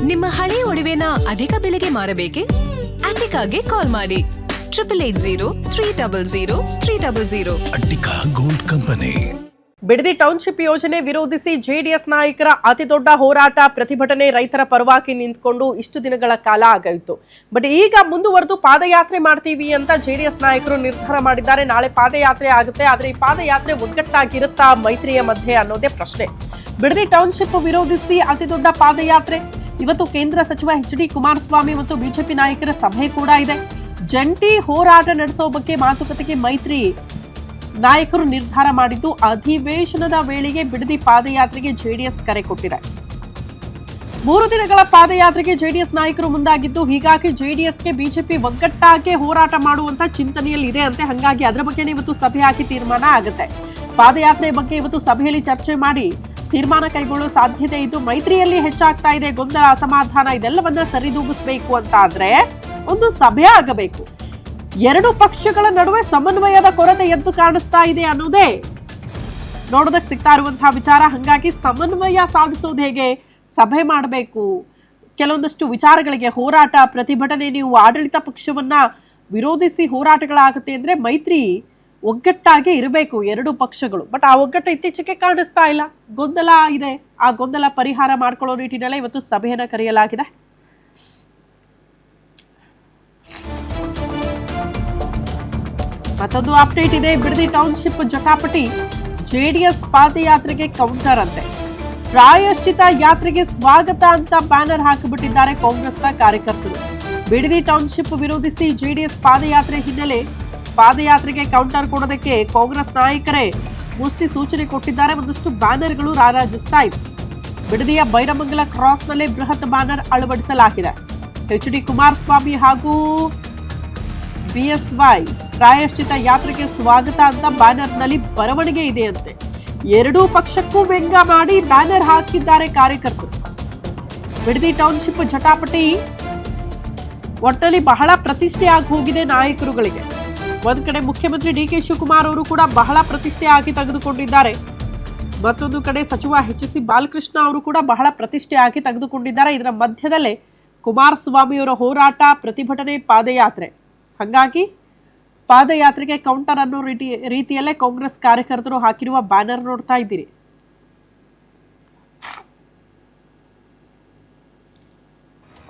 ನಿಮ್ಮ ಹಳೆ ಒಡವೆನ ಅಧಿಕ ಬೆಲೆಗೆ ಮಾರಬೇಕೆ? ಅಟಿಕಾಗೆ ಕಾಲ್ ಮಾಡಿ 8880 Attica gold company. Bidadi township ಯೋಜನೆ ವಿರೋಧಿಸಿ ಜೆಡಿಎಸ್ ನಾಯಕರ ಅತಿದೊಡ್ಡ ಹೋರಾಟ ಪ್ರತಿಭಟನೆ ರೈತರ ಪರವಾಗಿ ನಿಂತ್ಕೊಂಡು ಇಷ್ಟು ದಿನಗಳ ಕಾಲ ಆಗಾಯಿತು. ಬಟ್ ಈಗ ಮುಂದುವರೆದು ಪಾದಯಾತ್ರೆ ಮಾಡ್ತೀವಿ ಅಂತ ಜೆಡಿಎಸ್ ನಾಯಕರು ನಿರ್ಧಾರ ಮಾಡಿದ್ದಾರೆ. ನಾಳೆ ಪಾದಯಾತ್ರೆ ಆಗುತ್ತೆ. ಆದ್ರೆ ಈ ಪಾದಯಾತ್ರೆ ಒಗ್ಗಟ್ಟಾಗಿರುತ್ತಾ ಮೈತ್ರಿಯ ಮಧ್ಯೆ ಅನ್ನೋದೇ ಪ್ರಶ್ನೆ. ಬಿಡದಿ ಟೌನ್ಶಿಪ್ ವಿರೋಧಿಸಿ ಅತಿದೊಡ್ಡ ಪಾದಯಾತ್ರೆ ಇವತ್ತು ಕೇಂದ್ರ ಸಚಿವ ಎಚ್.ಡಿ. ಕುಮಾರಸ್ವಾಮಿ ಮತ್ತು ಬಿಜೆಪಿ ನಾಯಕರ ಸಭೆ ಕೂಡ ಇದೆ. ಜಂಟಿ ಹೋರಾಟ ನಡೆಸೋ ಬಗ್ಗೆ ಮಾತುಕತೆಗೆ ಮೈತ್ರಿ ನಾಯಕರು ನಿರ್ಧಾರ ಮಾಡಿದ್ದು ಅಧಿವೇಶನದ ವೇಳೆಗೆ ಬಿಡದಿ ಪಾದಯಾತ್ರೆಗೆ ಜೆಡಿಎಸ್ ಕರೆ ಕೊಟ್ಟಿದೆ. 3 ದಿನಗಳ ಪಾದಯಾತ್ರೆಗೆ ಜೆಡಿಎಸ್ ನಾಯಕರು ಮುಂದಾಗಿದ್ದು, ಹೀಗಾಗಿ ಜೆಡಿಎಸ್ಗೆ ಬಿಜೆಪಿ ಒಗ್ಗಟ್ಟಾಗಿ ಹೋರಾಟ ಮಾಡುವಂತ ಚಿಂತನೆಯಲ್ಲಿ ಇದೆ ಅಂತೆ. ಹಾಗಾಗಿ ಅದರ ಬಗ್ಗೆ ಇವತ್ತು ಸಭೆ ಹಾಕಿ ತೀರ್ಮಾನ ಆಗುತ್ತೆ. ಪಾದಯಾತ್ರೆ ಬಗ್ಗೆ ಇವತ್ತು ಸಭೆಯಲ್ಲಿ ಚರ್ಚೆ ಮಾಡಿ ತೀರ್ಮಾನ ಕೈಗೊಳ್ಳುವ ಸಾಧ್ಯತೆ ಇದ್ದು, ಮೈತ್ರಿಯಲ್ಲಿ ಹೆಚ್ಚಾಗ್ತಾ ಇದೆ ಗೊಂದಲ ಅಸಮಾಧಾನ, ಇದೆಲ್ಲವನ್ನ ಸರಿದೂಗಿಸಬೇಕು ಅಂತ ಆದ್ರೆ ಒಂದು ಸಭೆ ಆಗಬೇಕು. 2 ಪಕ್ಷಗಳ ನಡುವೆ ಸಮನ್ವಯದ ಕೊರತೆ ಎದ್ದು ಕಾಣಿಸ್ತಾ ಇದೆ ಅನ್ನೋದೇ ನೋಡೋದಕ್ಕೆ ಸಿಗ್ತಾ ಇರುವಂತಹ ವಿಚಾರ. ಹಾಗಾಗಿ ಸಮನ್ವಯ ಸಾಧಿಸೋದು ಹೇಗೆ, ಸಭೆ ಮಾಡಬೇಕು, ಕೆಲವೊಂದಷ್ಟು ವಿಚಾರಗಳಿಗೆ ಹೋರಾಟ ಪ್ರತಿಭಟನೆ, ನೀವು ಆಡಳಿತ ಪಕ್ಷವನ್ನ ವಿರೋಧಿಸಿ ಹೋರಾಟಗಳಾಗುತ್ತೆ ಅಂದ್ರೆ ಮೈತ್ರಿ ಒಗ್ಗಟ್ಟಾಗಿ ಇರಬೇಕು 2 ಪಕ್ಷಗಳು. ಬಟ್ ಆ ಒಗ್ಗಟ್ಟು ಇತ್ತೀಚೆಗೆ ಕಾಣಿಸ್ತಾ ಇಲ್ಲ, ಗೊಂದಲ ಇದೆ. ಆ ಗೊಂದಲ ಪರಿಹಾರ ಮಾಡ್ಕೊಳ್ಳೋ ನಿಟ್ಟಿನಲ್ಲಿ ಇವತ್ತು ಸಭೆಯನ್ನ ಕರೆಯಲಾಗಿದೆ. ಮತ್ತೊಂದು ಅಪ್ಡೇಟ್ ಇದೆ. ಬಿಡದಿ ಟೌನ್ಶಿಪ್ ಜಟಾಪಟಿ ಜೆಡಿಎಸ್ ಪಾದಯಾತ್ರೆಗೆ ಕೌಂಟರ್ ಅಂತೆ. ಪ್ರಾಯಶ್ಚಿತ ಯಾತ್ರೆಗೆ ಸ್ವಾಗತ ಅಂತ ಬ್ಯಾನರ್ ಹಾಕಿಬಿಟ್ಟಿದ್ದಾರೆ ಕಾಂಗ್ರೆಸ್ನ ಕಾರ್ಯಕರ್ತರು. ಬಿಡದಿ ಟೌನ್ಶಿಪ್ ವಿರೋಧಿಸಿ ಜೆಡಿಎಸ್ ಪಾದಯಾತ್ರೆ ಹಿನ್ನೆಲೆ ಪಾದಯಾತ್ರೆಗೆ ಕೌಂಟರ್ ಕೊಡೋದಕ್ಕೆ ಕಾಂಗ್ರೆಸ್ ನಾಯಕರೇ ಮುಷ್ಟಿ ಸೂಚನೆ ಕೊಟ್ಟಿದ್ದಾರೆ. ಒಂದಷ್ಟು ಬ್ಯಾನರ್ಗಳು ರಾರಾಜಿಸ್ತಾ ಇವೆ. ಬಿಡದಿಯ ಬೈರಮಂಗಲ ಕ್ರಾಸ್ನಲ್ಲೇ ಬೃಹತ್ ಬ್ಯಾನರ್ ಅಳವಡಿಸಲಾಗಿದೆ. ಎಚ್.ಡಿ. ಕುಮಾರಸ್ವಾಮಿ ಹಾಗೂ ಬಿಎಸ್ವೈ ಪ್ರಾಯಶ್ಚಿತ ಯಾತ್ರೆಗೆ ಸ್ವಾಗತ ಅಂತ ಬ್ಯಾನರ್ನಲ್ಲಿ ಬರವಣಿಗೆ ಇದೆಯಂತೆ. 2 ಪಕ್ಷಕ್ಕೂ ವ್ಯಂಗ್ಯ ಮಾಡಿ ಬ್ಯಾನರ್ ಹಾಕಿದ್ದಾರೆ ಕಾರ್ಯಕರ್ತರು. ಬಿಡದಿ ಟೌನ್ಶಿಪ್ ಜಟಾಪಟಿ ಒಟ್ಟಲ್ಲಿ ಬಹಳ ಪ್ರತಿಷ್ಠೆ ಆಗಿ ಹೋಗಿದೆ ನಾಯಕರುಗಳಿಗೆ. ಒಂದ್ ಕಡೆ ಮುಖ್ಯಮಂತ್ರಿ ಡಿ.ಕೆ. ಶಿವಕುಮಾರ್ ಅವರು ಕೂಡ ಬಹಳ ಪ್ರತಿಷ್ಠೆ ಆಗಿ ತೆಗೆದುಕೊಂಡಿದ್ದಾರೆ. ಮತ್ತೊಂದು ಕಡೆ ಸಚಿವ ಎಚ್.ಸಿ. ಬಾಲಕೃಷ್ಣ ಅವರು ಕೂಡ ಬಹಳ ಪ್ರತಿಷ್ಠೆ ಆಗಿ ತೆಗೆದುಕೊಂಡಿದ್ದಾರೆ. ಇದರ ಮಧ್ಯದಲ್ಲೇ ಕುಮಾರಸ್ವಾಮಿಯವರ ಹೋರಾಟ ಪ್ರತಿಭಟನೆ ಪಾದಯಾತ್ರೆ. ಹಾಗಾಗಿ ಪಾದಯಾತ್ರೆಗೆ ಕೌಂಟರ್ ಅನ್ನೋ ರೀತಿಯಲ್ಲೇ ಕಾಂಗ್ರೆಸ್ ಕಾರ್ಯಕರ್ತರು ಹಾಕಿರುವ ಬ್ಯಾನರ್ ನೋಡ್ತಾ ಇದ್ದೀರಿ.